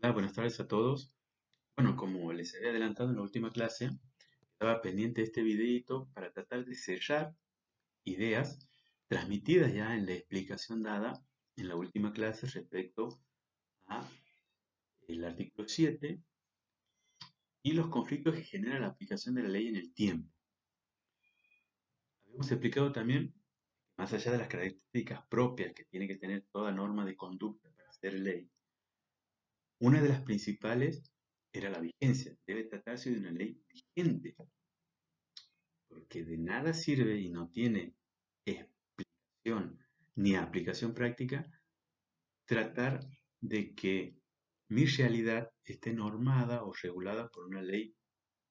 Hola, buenas tardes a todos. Bueno, como les había adelantado en la última clase, estaba pendiente de este videito para tratar de sellar ideas transmitidas ya en la explicación dada en la última clase respecto a el artículo 7 y los conflictos que genera la aplicación de la ley en el tiempo. Habíamos explicado también, más allá de las características propias que tiene que tener toda norma de conducta para ser ley, una de las principales era la vigencia. Debe tratarse de una ley vigente, porque de nada sirve y no tiene explicación ni aplicación práctica tratar de que mi realidad esté normada o regulada por una ley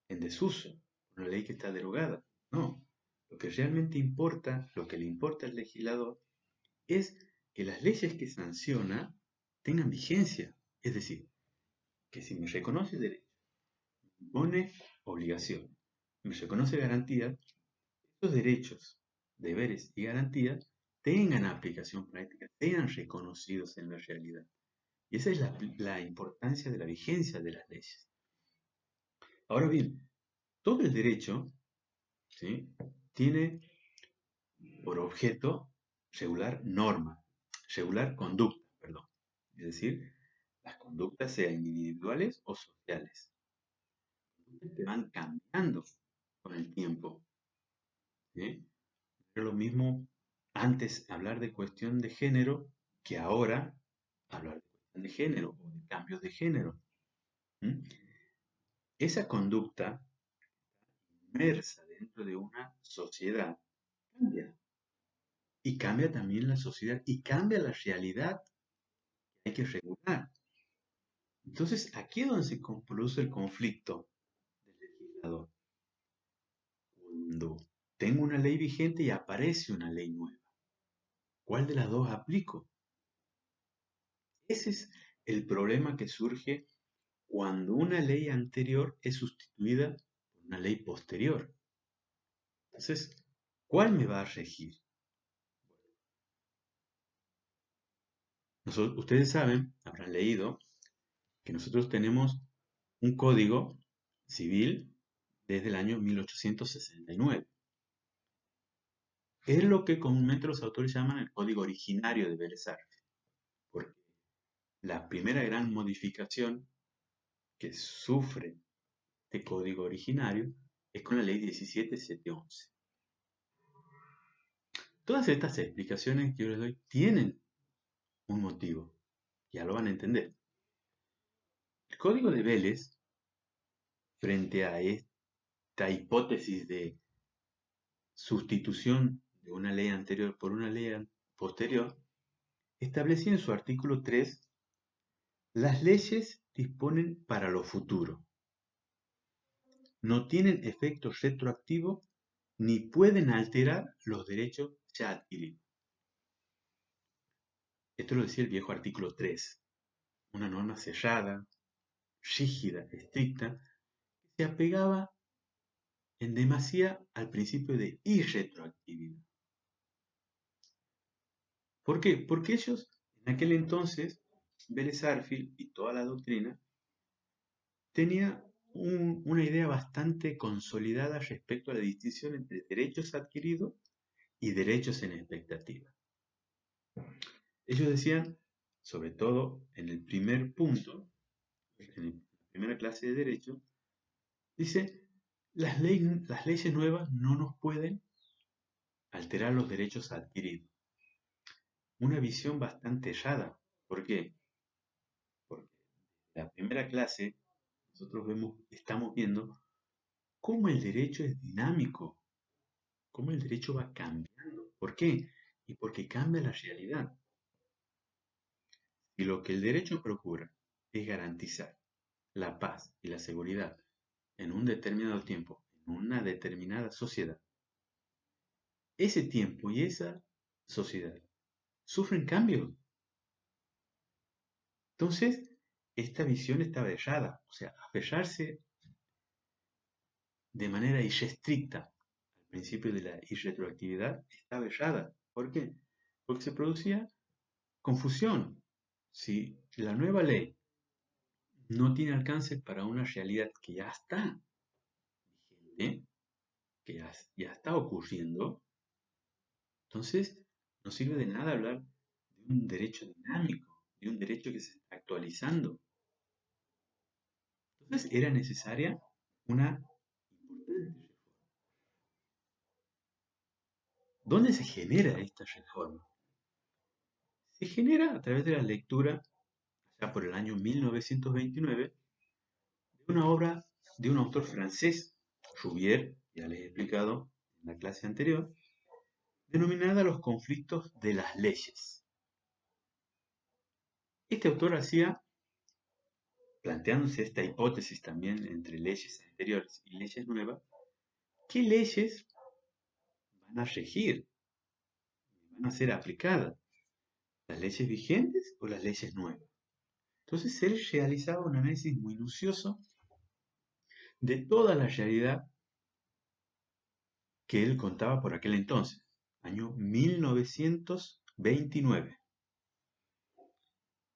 en desuso, una ley que está derogada. No, lo que realmente importa, lo que le importa al legislador es que las leyes que sanciona tengan vigencia, es decir, que si me reconoce derecho, me impone obligación, me reconoce garantías, estos derechos, deberes y garantías tengan aplicación práctica, sean reconocidos en la realidad. Y esa es la importancia de la vigencia de las leyes. Ahora bien, todo el derecho, ¿sí?, tiene por objeto regular norma, regular conducta, perdón. Es decir, las conductas sean individuales o sociales, que van cambiando con el tiempo. ¿Sí? No es lo mismo antes hablar de cuestión de género que ahora hablar de cuestión de género o de cambios de género. ¿Mm? Esa conducta inmersa dentro de una sociedad cambia. Y cambia también la sociedad y cambia la realidad que hay que regular. Entonces, aquí es donde se produce el conflicto del legislador. Cuando tengo una ley vigente y aparece una ley nueva, ¿cuál de las dos aplico? Ese es el problema que surge cuando una ley anterior es sustituida por una ley posterior. Entonces, ¿cuál me va a regir? Ustedes saben, habrán leído, que nosotros tenemos un código civil desde el año 1869. Es lo que comúnmente los autores llaman el código originario de Vélez Arfield, porque la primera gran modificación que sufre este código originario es con la ley 17711. Todas estas explicaciones que yo les doy tienen un motivo, ya lo van a entender. El código de Vélez, frente a esta hipótesis de sustitución de una ley anterior por una ley posterior, establecía en su artículo 3: las leyes disponen para lo futuro, no tienen efecto retroactivo ni pueden alterar los derechos ya adquiridos. Esto lo decía el viejo artículo 3, una norma cerrada, rígida, estricta, que se apegaba en demasía al principio de irretroactividad. ¿Por qué? Porque ellos, en aquel entonces, Vélez Arfield y toda la doctrina, tenía una idea bastante consolidada respecto a la distinción entre derechos adquiridos y derechos en expectativa. Ellos decían, sobre todo en el primer punto, en la primera clase de derecho, dice, las leyes nuevas no nos pueden alterar los derechos adquiridos. Una visión bastante errada. ¿Por qué? Porque en la primera clase nosotros estamos viendo cómo el derecho es dinámico, cómo el derecho va cambiando. ¿Por qué? Y porque cambia la realidad. Y lo que el derecho procura es garantizar la paz y la seguridad en un determinado tiempo, en una determinada sociedad. Ese tiempo y esa sociedad sufren cambios. Entonces, esta visión estaba errada. O sea, aferrarse de manera irrestricta al principio de la irretroactividad estaba errada. ¿Por qué? Porque se producía confusión. Si la nueva ley no tiene alcance para una realidad que ya está vigente, que ya está ocurriendo, entonces no sirve de nada hablar de un derecho dinámico, de un derecho que se está actualizando. Entonces era necesaria una importante reforma. ¿Dónde se genera esta reforma? Se genera a través de la lectura, ya por el año 1929, de una obra de un autor francés, Rouvier, ya les he explicado en la clase anterior, denominada Los conflictos de las leyes. Este autor hacía, planteándose esta hipótesis también entre leyes anteriores y leyes nuevas, ¿qué leyes van a regir, van a ser aplicadas? ¿Las leyes vigentes o las leyes nuevas? Entonces él realizaba un análisis minucioso de toda la realidad que él contaba por aquel entonces, año 1929.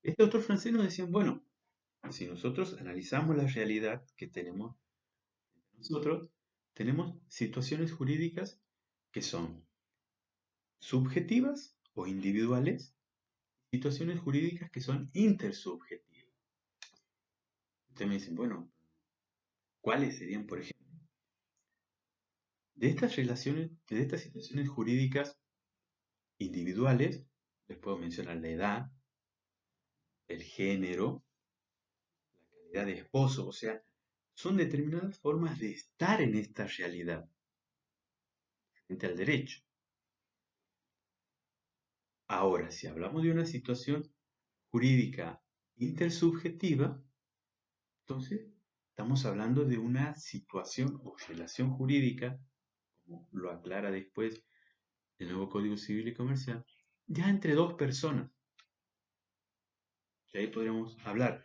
Este autor francés nos decía, bueno, si nosotros analizamos la realidad que tenemos nosotros, tenemos situaciones jurídicas que son subjetivas o individuales, situaciones jurídicas que son intersubjetivas. Ustedes me dicen, bueno, ¿cuáles serían, por ejemplo? De estas relaciones, de estas situaciones jurídicas individuales, les puedo mencionar la edad, el género, la calidad de esposo, o sea, son determinadas formas de estar en esta realidad frente al derecho. Ahora, si hablamos de una situación jurídica intersubjetiva, entonces estamos hablando de una situación o relación jurídica, como lo aclara después el nuevo Código Civil y Comercial, ya entre dos personas. Y ahí podríamos hablar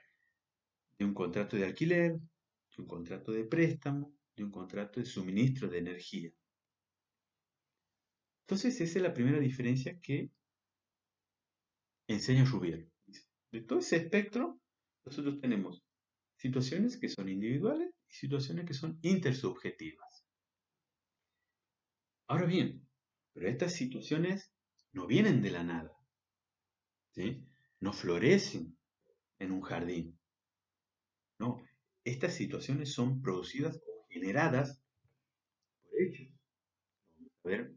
de un contrato de alquiler, de un contrato de préstamo, de un contrato de suministro de energía. Entonces, esa es la primera diferencia que enseña Rouvier. De todo ese espectro, nosotros tenemos situaciones que son individuales y situaciones que son intersubjetivas. Ahora bien, pero estas situaciones no vienen de la nada, ¿sí? No florecen en un jardín. No, estas situaciones son producidas o generadas por hechos. Vamos a ver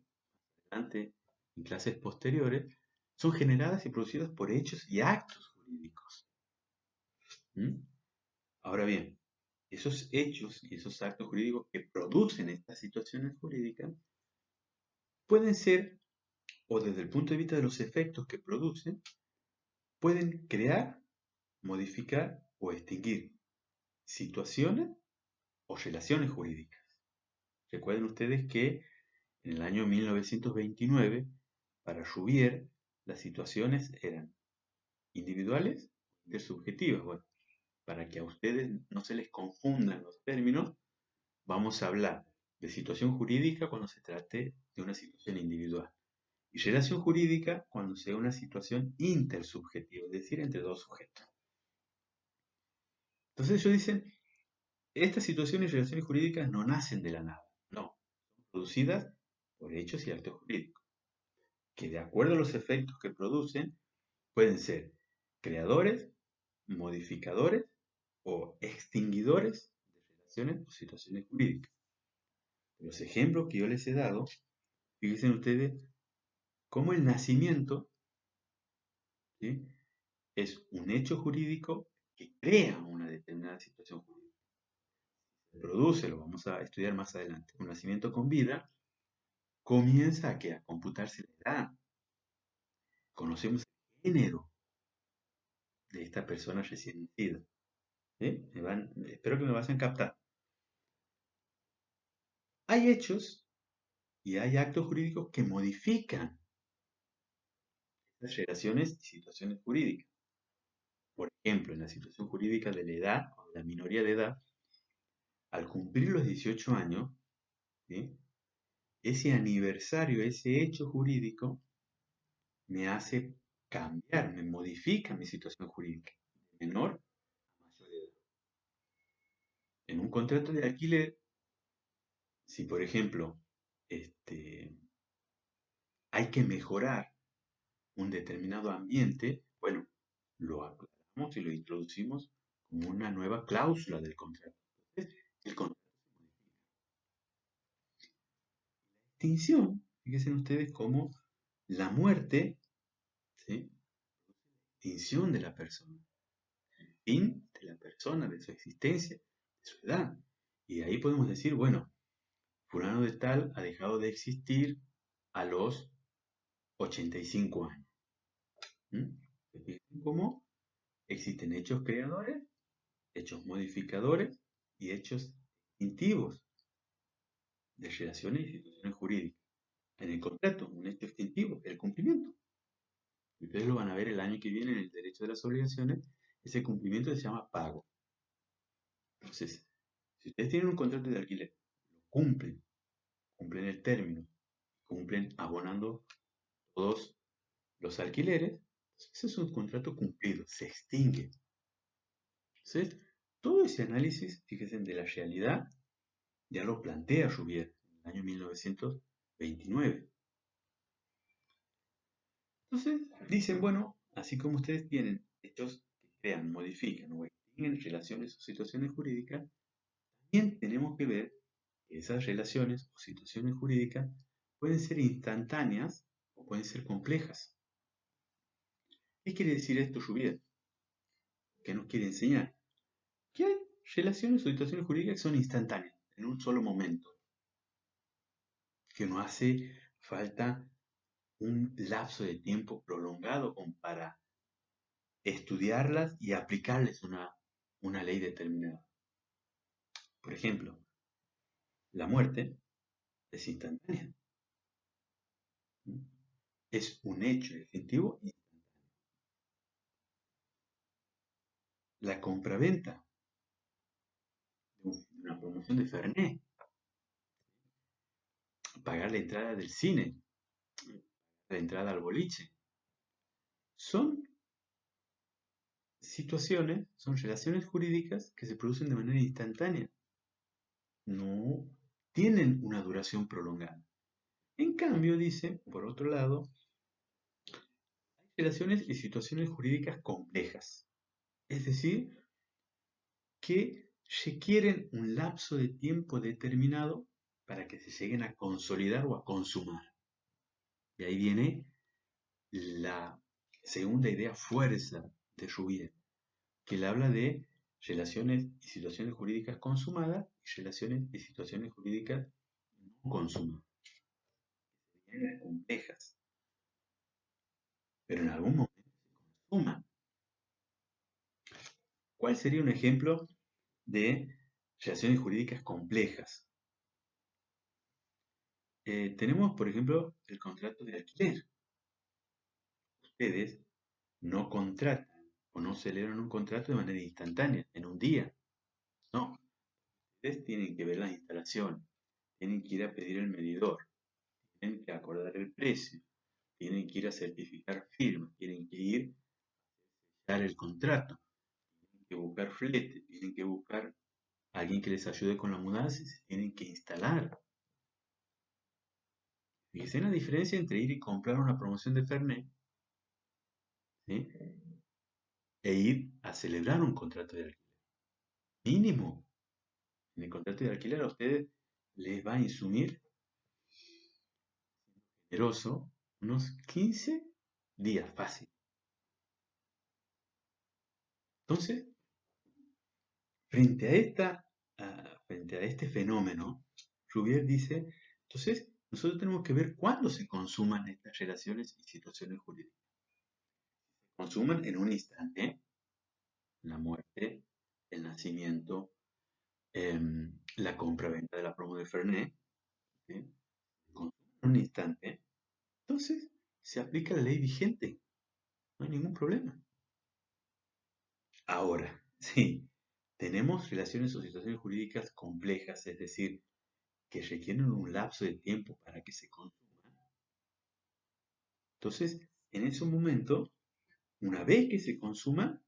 adelante en clases posteriores, son generadas y producidas por hechos y actos jurídicos. ¿Mm? Ahora bien, esos hechos y esos actos jurídicos que producen estas situaciones jurídicas pueden ser, o desde el punto de vista de los efectos que producen, pueden crear, modificar o extinguir situaciones o relaciones jurídicas. Recuerden ustedes que en el año 1929, para Rouvier, las situaciones eran individuales e intersubjetivas. Bueno, para que a ustedes no se les confundan los términos, vamos a hablar de situación jurídica cuando se trate de una situación individual y relación jurídica cuando sea una situación intersubjetiva, es decir, entre dos sujetos. Entonces ellos dicen, estas situaciones y relaciones jurídicas no nacen de la nada, no, son producidas por hechos y actos jurídicos, que de acuerdo a los efectos que producen, pueden ser creadores, modificadores o extinguidores de relaciones o situaciones jurídicas. Los ejemplos que yo les he dado, fíjense ustedes cómo el nacimiento, ¿sí?, es un hecho jurídico que crea una determinada situación jurídica. Se produce, lo vamos a estudiar más adelante, un nacimiento con vida, comienza a computarse la edad. Conocemos el género de esta persona recién nacida. ¿Sí? Espero que me vayan a captar. Hay hechos y hay actos jurídicos que modifican estas relaciones y situaciones jurídicas. Por ejemplo, en la situación jurídica de la edad o de la minoría de edad, al cumplir los 18 años, ¿sí?, ese aniversario, ese hecho jurídico, me hace cambiar, me modifica mi situación jurídica, de menor a mayor edad. En un contrato de alquiler, si por ejemplo hay que mejorar un determinado ambiente, bueno, lo aclaramos y lo introducimos como una nueva cláusula del contrato. Entonces, el contrato se modifica. Extinción, fíjense ustedes cómo la muerte, ¿sí? Extinción de la persona, fin de la persona, de su existencia, de su edad. Y ahí podemos decir, bueno, fulano de tal ha dejado de existir a los 85 años. Fíjense cómo existen hechos creadores, hechos modificadores y hechos extintivos de relaciones y situaciones jurídicas. En el contrato, un hecho extintivo, el cumplimiento. Ustedes lo van a ver el año que viene en el derecho de las obligaciones. Ese cumplimiento se llama pago. Entonces, si ustedes tienen un contrato de alquiler, lo cumplen el término, cumplen abonando todos los alquileres, ese es un contrato cumplido, se extingue. Entonces, todo ese análisis, fíjense, de la realidad, ya lo plantea Rouvier en el año 1929. Entonces, dicen, bueno, así como ustedes tienen hechos que crean, modifican o extinguen relaciones o situaciones jurídicas, también tenemos que ver que esas relaciones o situaciones jurídicas pueden ser instantáneas o pueden ser complejas. ¿Qué quiere decir esto, Rouvier? ¿Qué nos quiere enseñar? Que hay relaciones o situaciones jurídicas que son instantáneas, en un solo momento, que no hace falta un lapso de tiempo prolongado como para estudiarlas y aplicarles una ley determinada. Por ejemplo, la muerte es instantánea. Es un hecho definitivo instantáneo. La compraventa de una promoción de Fernet, pagar la entrada del cine, la entrada al boliche, son situaciones, son relaciones jurídicas que se producen de manera instantánea. No tienen una duración prolongada. En cambio, dice, por otro lado, hay relaciones y situaciones jurídicas complejas. Es decir, que requieren un lapso de tiempo determinado para que se lleguen a consolidar o a consumar. Y ahí viene la segunda idea fuerza de Rouvier, que él habla de relaciones y situaciones jurídicas consumadas y relaciones y situaciones jurídicas no consumadas, que serían las complejas, pero en algún momento se consuman. ¿Cuál sería un ejemplo de relaciones jurídicas complejas? Tenemos, por ejemplo, el contrato de alquiler. Ustedes no contratan o no celebran un contrato de manera instantánea, en un día. No, ustedes tienen que ver las instalaciones, tienen que ir a pedir el medidor, tienen que acordar el precio, tienen que ir a certificar firmas, tienen que ir a dar el contrato, tienen que buscar flete, tienen que buscar a alguien que les ayude con la mudanza y se tienen que instalar. Fíjense la diferencia entre ir y comprar una promoción de Fernet, ¿sí? E ir a celebrar un contrato de alquiler. Mínimo. En el contrato de alquiler a ustedes les va a insumir, generoso, unos 15 días fácil. Entonces, frente a este fenómeno, Rouvier dice, entonces nosotros tenemos que ver cuándo se consuman estas relaciones y situaciones jurídicas. Se consuman en un instante, la muerte, el nacimiento, la compra-venta de la promo de Fernet, ¿sí? Se consuman en un instante, entonces se aplica la ley vigente, no hay ningún problema. Ahora, sí, tenemos relaciones o situaciones jurídicas complejas, es decir, que requieren un lapso de tiempo para que se consuman. Entonces, en ese momento, una vez que se consuma,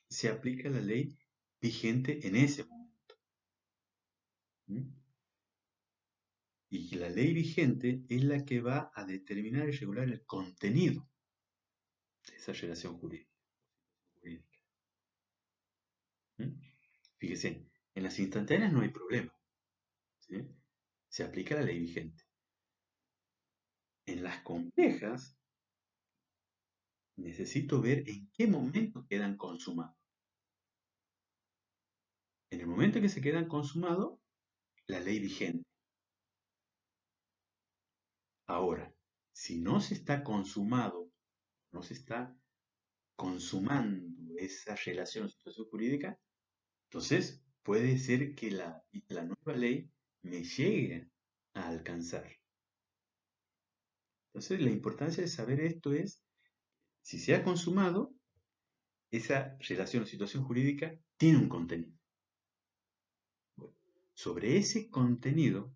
se aplica la ley vigente en ese momento. ¿Mm? Y la ley vigente es la que va a determinar y regular el contenido de esa relación jurídica. ¿Mm? Fíjese, en las instantáneas no hay problema, ¿sí? Se aplica la ley vigente. En las complejas necesito ver en qué momento quedan consumados. En el momento en que se quedan consumados, la ley vigente. Ahora, si no se está consumado, no se está consumando esa relación o situación jurídica, entonces puede ser que la nueva ley me llegue a alcanzar. Entonces, la importancia de saber esto es, si se ha consumado, esa relación o situación jurídica tiene un contenido. Bueno, sobre ese contenido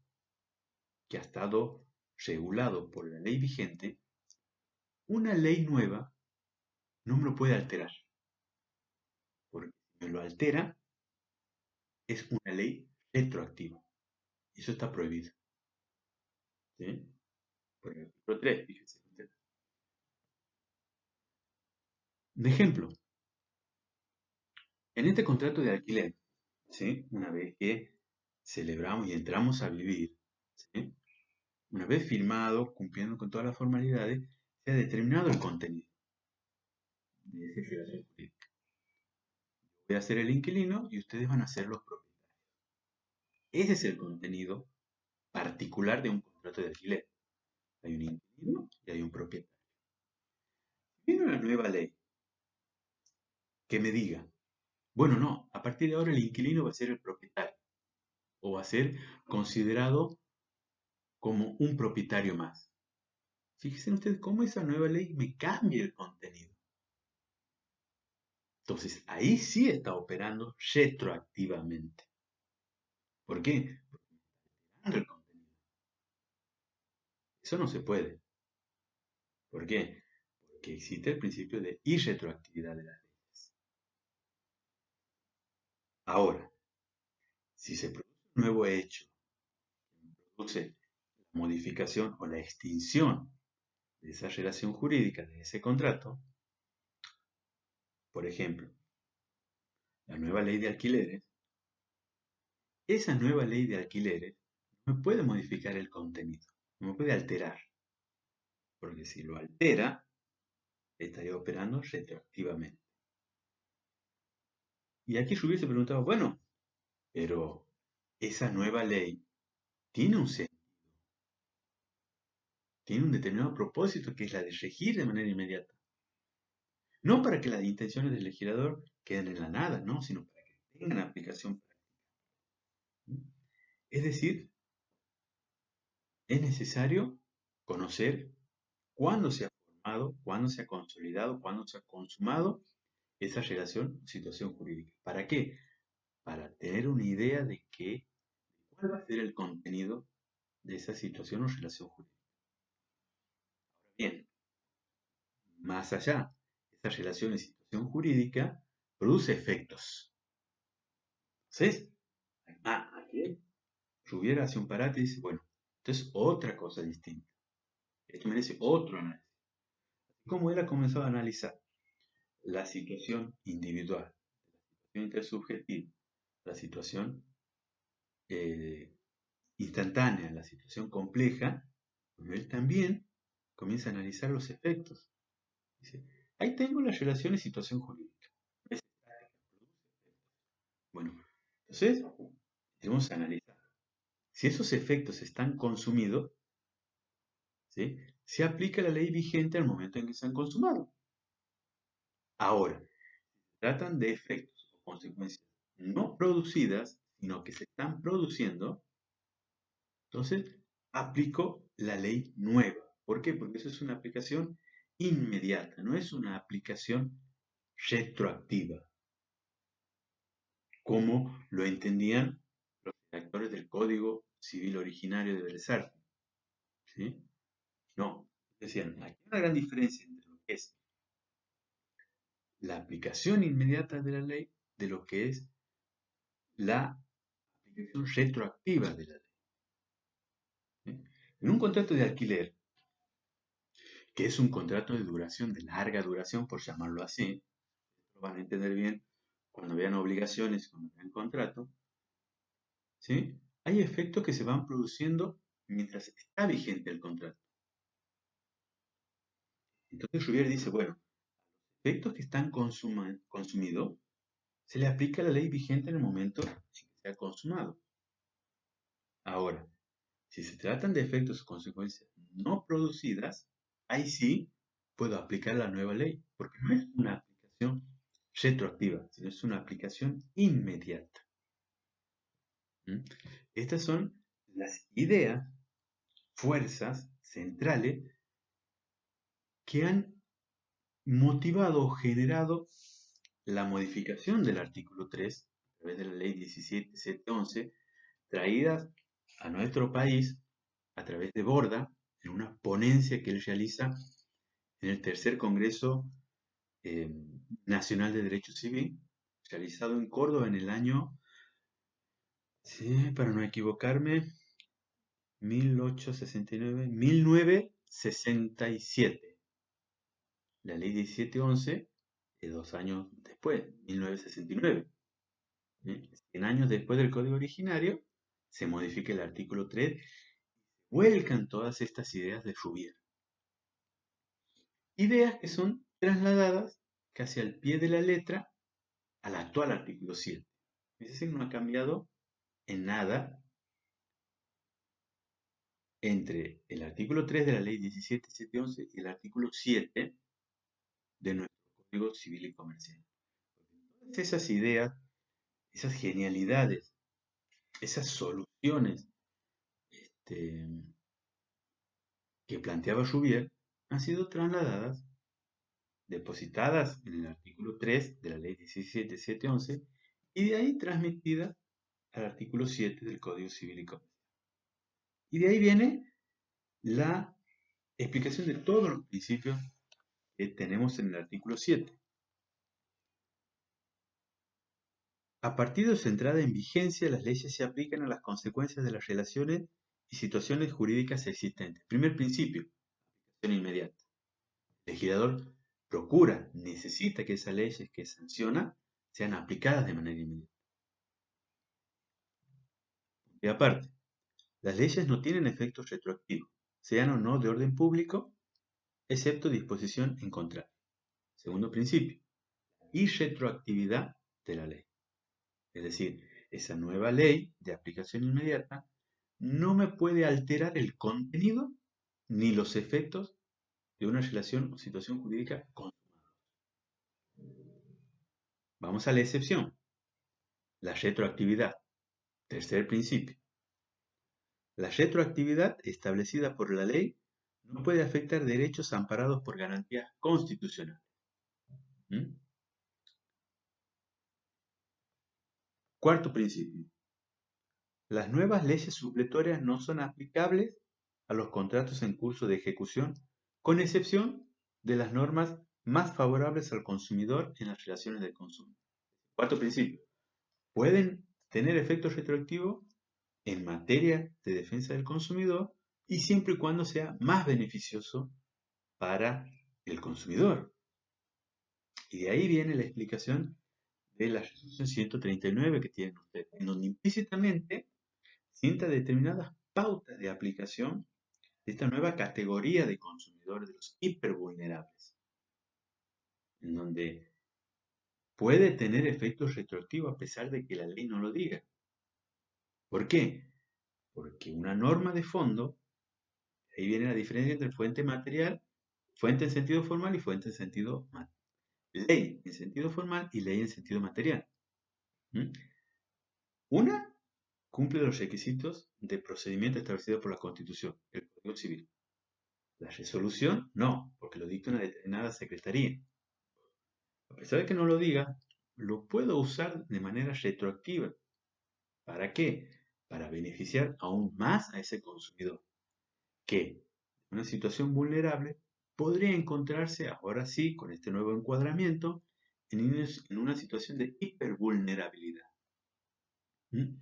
que ha estado regulado por la ley vigente, una ley nueva no me lo puede alterar, porque si me lo altera, es una ley retroactiva. Eso está prohibido. ¿Sí? Por el artículo 3, fíjense. De ejemplo, en este contrato de alquiler, ¿sí? Una vez que celebramos y entramos a vivir, ¿sí? Una vez firmado, cumpliendo con todas las formalidades, se ha determinado el contenido de esa relación jurídica. Voy a ser el inquilino y ustedes van a ser los propietarios. Ese es el contenido particular de un contrato de alquiler. Hay un inquilino y hay un propietario. Viene una nueva ley que me diga, bueno, no, a partir de ahora el inquilino va a ser el propietario o va a ser considerado como un propietario más. Fíjense ustedes cómo esa nueva ley me cambia el contenido. Entonces, ahí sí está operando retroactivamente. ¿Por qué? Porque está alterando el contenido. Eso no se puede. ¿Por qué? Porque existe el principio de irretroactividad de las leyes. Ahora, si se produce un nuevo hecho, produce la modificación o la extinción de esa relación jurídica, de ese contrato, por ejemplo, la nueva ley de alquileres, esa nueva ley de alquileres no me puede modificar el contenido, no me puede alterar, porque si lo altera, estaría operando retroactivamente. Y aquí yo hubiese preguntado, bueno, pero esa nueva ley tiene un sentido, tiene un determinado propósito que es la de regir de manera inmediata. No para que las intenciones del legislador queden en la nada, no, sino para que tengan aplicación práctica. Es decir, es necesario conocer cuándo se ha formado, cuándo se ha consolidado, cuándo se ha consumado esa relación o situación jurídica. ¿Para qué? Para tener una idea de cuál va a ser el contenido de esa situación o relación jurídica. Bien, más allá, esa relación y situación jurídica produce efectos. ¿Sí? Aquí Rubiera hace un parate y dice, bueno, esto es otra cosa distinta. Esto merece otro análisis. Como él ha comenzado a analizar la situación individual, la situación intersubjetiva, la situación eh, instantánea, la situación compleja, bueno, él también comienza a analizar los efectos. Dice, ahí tengo las relaciones situación jurídica. Bueno, entonces tenemos que analizar. Si esos efectos están consumidos, ¿sí? Se aplica la ley vigente al momento en que se han consumado. Ahora, se tratan de efectos o consecuencias no producidas, sino que se están produciendo, entonces aplico la ley nueva. ¿Por qué? Porque eso es una aplicación inmediata, no es una aplicación retroactiva, como lo entendían los redactores del Código Civil originario de Belzar. ¿Sí? No, decían, aquí hay una gran diferencia entre lo que es la aplicación inmediata de la ley de lo que es la efección retroactiva de la ley. ¿Sí? En un contrato de alquiler, que es un contrato de duración, de larga duración, por llamarlo así, lo van a entender bien cuando vean obligaciones, cuando vean contrato, ¿sí? Hay efectos que se van produciendo mientras está vigente el contrato. Entonces Rubier dice, bueno, efectos que están consumidos, se le aplica la ley vigente en el momento en que se ha consumado. Ahora, si se tratan de efectos o consecuencias no producidas, ahí sí puedo aplicar la nueva ley, porque no es una aplicación retroactiva, sino es una aplicación inmediata. ¿Mm? Estas son las ideas, fuerzas centrales que han motivado o generado la modificación del artículo 3 a través de la ley 17.711, traídas a nuestro país a través de Borda en una ponencia que él realiza en el tercer Congreso eh, Nacional de Derecho Civil, realizado en Córdoba en el año, sí, para no equivocarme, 1967. La ley 1711 es 2 años después, 1969. 100 años después del código originario, se modifica el artículo 3, vuelcan todas estas ideas de Rubier. Ideas que son trasladadas casi al pie de la letra al actual artículo 7. Es decir, no ha cambiado en nada entre el artículo 3 de la ley 17.711 y el artículo 7 de nuestro Código Civil y Comercial. Todas esas ideas, esas genialidades, esas soluciones que planteaba Rubier han sido trasladadas, depositadas en el artículo 3 de la ley 17.711 y de ahí transmitidas al artículo 7 del Código Civil y Comercial. Y de ahí viene la explicación de todos los principios que tenemos en el artículo 7. A partir de su entrada en vigencia, las leyes se aplican a las consecuencias de las relaciones y situaciones jurídicas existentes. Primer principio, aplicación inmediata. El legislador procura, necesita que esas leyes que sanciona sean aplicadas de manera inmediata. Y aparte, las leyes no tienen efectos retroactivos, sean o no de orden público, excepto disposición en contrario. Segundo principio, irretroactividad de la ley. Es decir, esa nueva ley de aplicación inmediata no me puede alterar el contenido ni los efectos de una relación o situación jurídica consumada. Vamos a la excepción, la retroactividad. Tercer principio. La retroactividad establecida por la ley no puede afectar derechos amparados por garantías constitucionales. ¿Mm? Cuarto principio. Las nuevas leyes supletorias no son aplicables a los contratos en curso de ejecución, con excepción de las normas más favorables al consumidor en las relaciones de consumo. Cuarto principio. Pueden tener efectos retroactivos en materia de defensa del consumidor y siempre y cuando sea más beneficioso para el consumidor. Y de ahí viene la explicación de la resolución 139 que tienen ustedes, en donde implícitamente sienta determinadas pautas de aplicación de esta nueva categoría de consumidores, de los hipervulnerables, en donde puede tener efectos retroactivos a pesar de que la ley no lo diga. ¿Por qué? Porque una norma de fondo, ahí viene la diferencia entre fuente material, fuente en sentido formal y fuente en sentido material. Ley en sentido formal y ley en sentido material. ¿Mm? Una cumple los requisitos de procedimiento establecido por la Constitución, el Código Civil. La resolución no, porque lo dicta una determinada secretaría. A pesar de que no lo diga, lo puedo usar de manera retroactiva. ¿Para qué? Para beneficiar aún más a ese consumidor, que en una situación vulnerable podría encontrarse, ahora sí, con este nuevo encuadramiento, en una situación de hipervulnerabilidad. ¿Mm?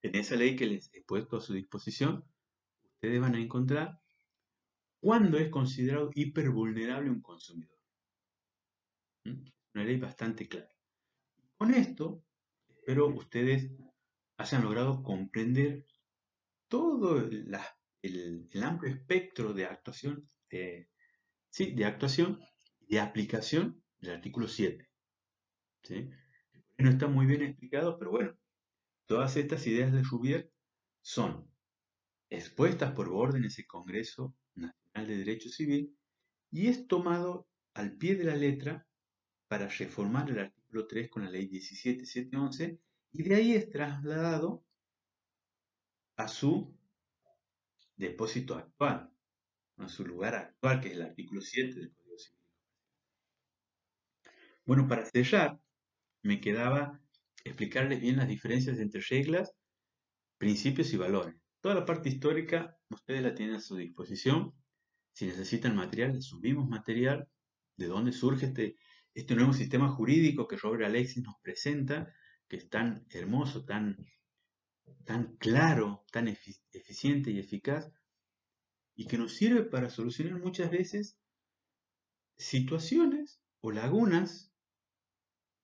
En esa ley que les he puesto a su disposición, ustedes van a encontrar cuándo es considerado hipervulnerable un consumidor. Una ley bastante clara. Con esto, espero ustedes hayan logrado comprender todo el amplio espectro de actuación, sí, de actuación y de aplicación del artículo 7. ¿Sí? No está muy bien explicado, pero bueno, todas estas ideas de Rouvier son expuestas por órdenes del Congreso Nacional de Derecho Civil y es tomado al pie de la letra para reformar el artículo 3 con la ley 17.711 y de ahí es trasladado a su depósito actual, a su lugar actual, que es el artículo 7 del Código Civil. Bueno, para cerrar, me quedaba explicarles bien las diferencias entre reglas, principios y valores. Toda la parte histórica ustedes la tienen a su disposición. Si necesitan material, les subimos material de dónde surge este nuevo sistema jurídico que Robert Alexis nos presenta, que es tan hermoso, tan claro, tan eficiente y eficaz, y que nos sirve para solucionar muchas veces situaciones o lagunas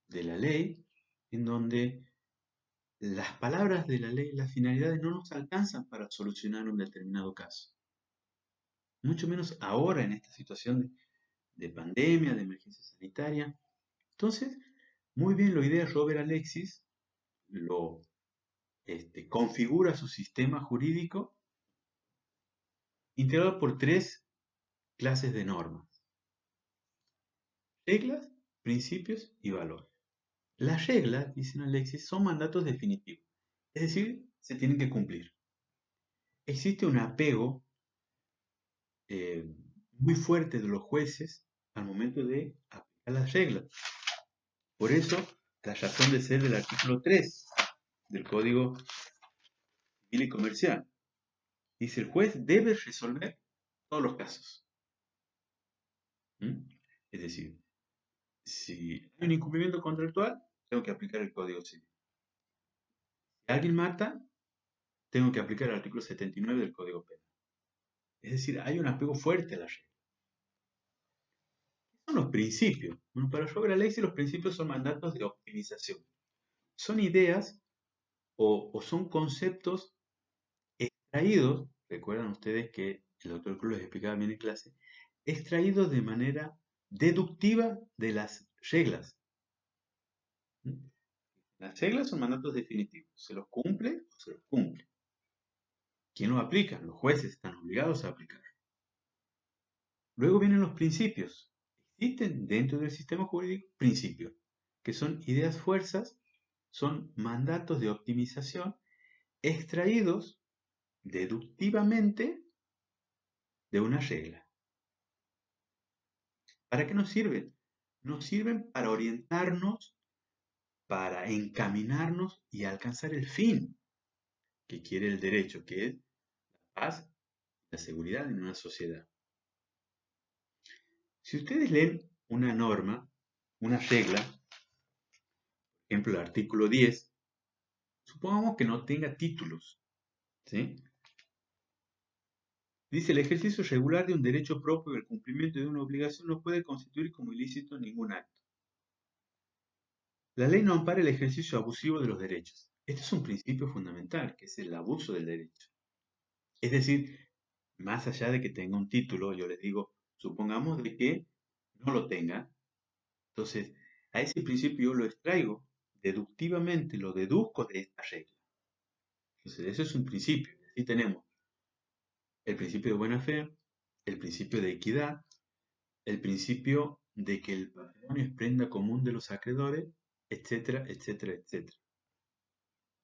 de la ley en donde las palabras de la ley, las finalidades no nos alcanzan para solucionar un determinado caso. Mucho menos ahora en esta situación de pandemia, de emergencia sanitaria. Entonces, muy bien lo idea Robert Alexis, lo configura su sistema jurídico integrado por tres clases de normas: reglas, principios y valores. Las reglas, dicen Alexis, son mandatos definitivos, es decir, se tienen que cumplir. Existe un apego eh, muy fuerte de los jueces al momento de aplicar las reglas. Por eso, la razón de ser del artículo 3 del Código Civil y Comercial. Dice, el juez debe resolver todos los casos. Es decir, si hay un incumplimiento contractual, tengo que aplicar el Código Civil. Si alguien mata, tengo que aplicar el artículo 79 del Código Penal. Es decir, hay un apego fuerte a la regla. ¿Qué son los principios? Bueno, para Robert Alexis los principios son mandatos de optimización. Son ideas o son conceptos extraídos, recuerdan ustedes que el doctor Cruz les explicaba bien en clase, extraídos de manera deductiva de las reglas. Las reglas son mandatos definitivos, se los cumple o se los cumple. ¿Quién los aplica? Los jueces están obligados a aplicar. Luego vienen los principios. Existen dentro del sistema jurídico principios, que son ideas fuerzas, son mandatos de optimización extraídos deductivamente de una regla. ¿Para qué nos sirven? Nos sirven para orientarnos, para encaminarnos y alcanzar el fin que quiere el derecho, que es la paz y la seguridad en una sociedad. Si ustedes leen una norma, una regla, por ejemplo el artículo 10, supongamos que no tenga títulos, ¿sí? Dice, el ejercicio regular de un derecho propio y el cumplimiento de una obligación no puede constituir como ilícito ningún acto. La ley no ampara el ejercicio abusivo de los derechos. Este es un principio fundamental, que es el abuso del derecho. Es decir, más allá de que tenga un título, yo les digo, supongamos de que no lo tenga, entonces a ese principio yo lo extraigo deductivamente, lo deduzco de esta regla. Entonces, eso es un principio. Así tenemos el principio de buena fe, el principio de equidad, el principio de que el patrimonio es prenda común de los acreedores, etcétera, etcétera, etcétera.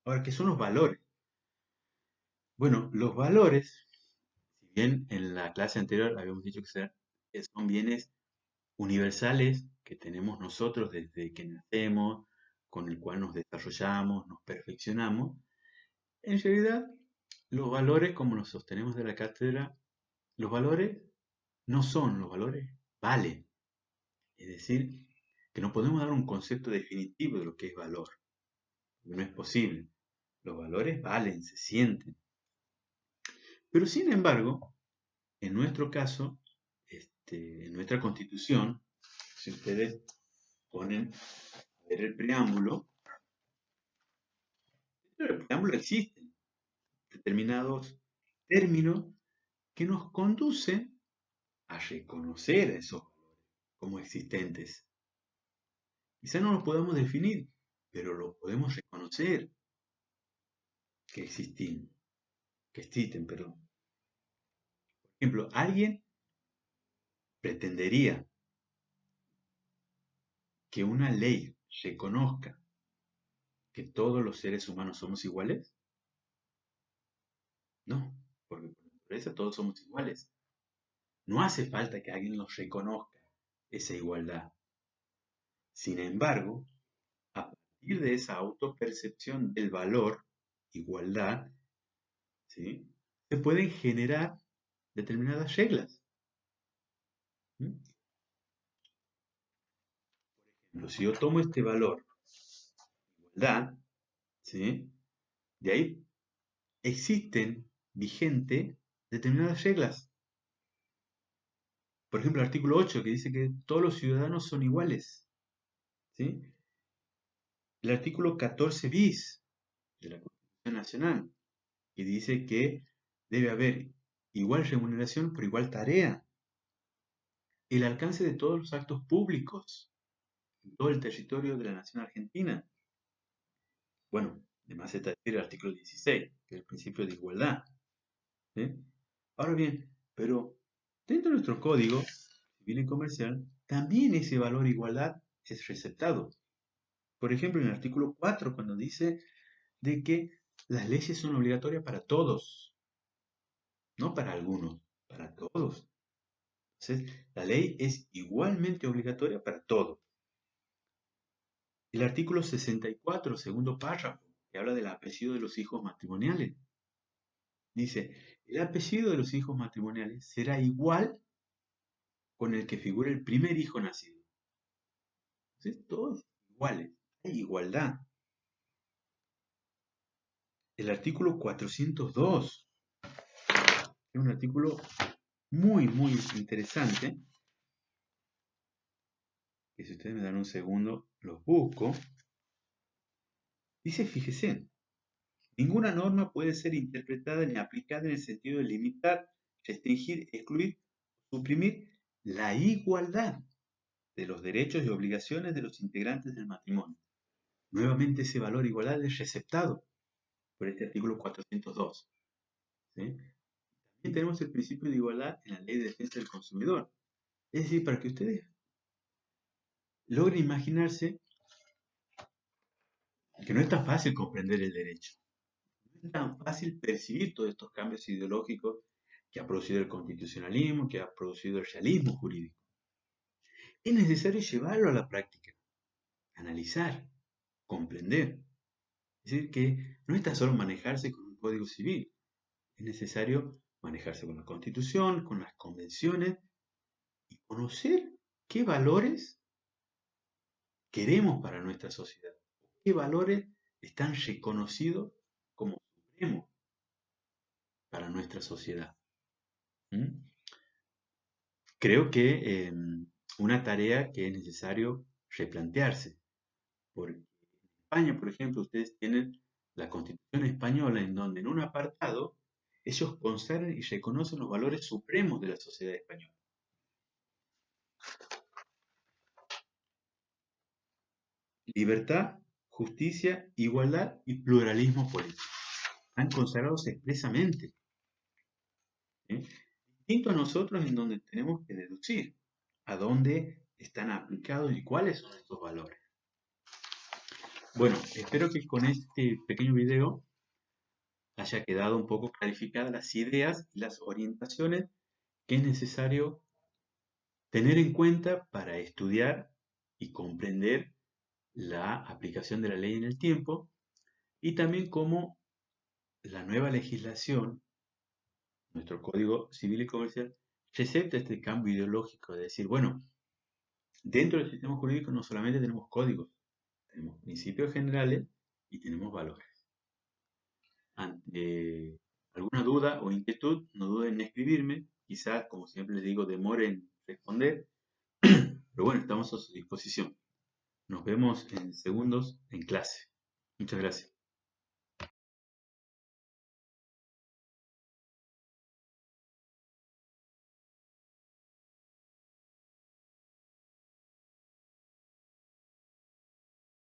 Ahora, ¿qué son los valores? Bueno, los valores, si bien en la clase anterior habíamos dicho que son bienes universales que tenemos nosotros desde que nacemos, con el cual nos desarrollamos, nos perfeccionamos, en realidad los valores, como nos sostenemos de la cátedra, los valores no son, los valores valen. Es decir, que no podemos dar un concepto definitivo de lo que es valor, no es posible. Los valores valen, se sienten. Pero sin embargo, en nuestro caso, en nuestra Constitución, si ustedes ponen a ver el preámbulo, en el preámbulo existen determinados términos que nos conducen a reconocer a esos valores como existentes. Quizá no los podamos definir, pero los podemos reconocer que existen, perdón. Por ejemplo, alguien pretendería que una ley reconozca que todos los seres humanos somos iguales. No, porque por naturaleza todos somos iguales. No hace falta que alguien nos reconozca esa igualdad. Sin embargo, a partir de esa autopercepción del valor, igualdad, ¿sí?, se pueden generar determinadas reglas. ¿Mm? Por ejemplo, si yo tomo este valor, igualdad, ¿sí?, de ahí existen vigentes determinadas reglas. Por ejemplo, el artículo 8 que dice que todos los ciudadanos son iguales. ¿Sí? El artículo 14 bis de la Constitución Nacional, que dice que debe haber igual remuneración por igual tarea. El alcance de todos los actos públicos en todo el territorio de la nación argentina. Bueno, además está el artículo 16, que es el principio de igualdad. ¿Sí? Ahora bien, pero dentro de nuestro código civil y comercial, también ese valor igualdad es receptado. Por ejemplo, en el artículo 4, cuando dice de que las leyes son obligatorias para todos, no para algunos, para todos. Entonces, la ley es igualmente obligatoria para todos. El artículo 64, segundo párrafo, que habla del apellido de los hijos matrimoniales, dice, el apellido de los hijos matrimoniales será igual con el que figura el primer hijo nacido. Entonces, todos iguales, hay igualdad. El artículo 402, es un artículo muy, muy interesante, que si ustedes me dan un segundo, los busco. Dice, fíjese, ninguna norma puede ser interpretada ni aplicada en el sentido de limitar, restringir, excluir, suprimir la igualdad de los derechos y obligaciones de los integrantes del matrimonio. Nuevamente ese valor igualdad es receptado por este artículo 402. ¿Sí? También tenemos el principio de igualdad en la Ley de Defensa del Consumidor. Es decir, para que ustedes logren imaginarse que no es tan fácil comprender el derecho. No es tan fácil percibir todos estos cambios ideológicos que ha producido el constitucionalismo, que ha producido el realismo jurídico. Es necesario llevarlo a la práctica, analizar, comprender. Es decir, que no es tan solo manejarse con un código civil, es necesario manejarse con la Constitución, con las convenciones y conocer qué valores queremos para nuestra sociedad, qué valores están reconocidos como supremos para nuestra sociedad. ¿Mm? Creo que una tarea que es necesario replantearse, porque en España, por ejemplo, ustedes tienen la Constitución española en donde en un apartado ellos consagran y reconocen los valores supremos de la sociedad española. Libertad, justicia, igualdad y pluralismo político. Están consagrados expresamente. ¿Eh? Distinto a nosotros en donde tenemos que deducir a dónde están aplicados y cuáles son estos valores. Bueno, espero que con este pequeño video haya quedado un poco clarificadas las ideas y las orientaciones que es necesario tener en cuenta para estudiar y comprender la aplicación de la ley en el tiempo y también cómo la nueva legislación, nuestro Código Civil y Comercial, recepta este cambio ideológico de decir, bueno, dentro del sistema jurídico no solamente tenemos códigos, tenemos principios generales y tenemos valores. Ante alguna duda o inquietud, no duden en escribirme. Quizás, como siempre les digo, demore en responder, pero bueno, estamos a su disposición. Nos vemos en segundos en clase. Muchas gracias.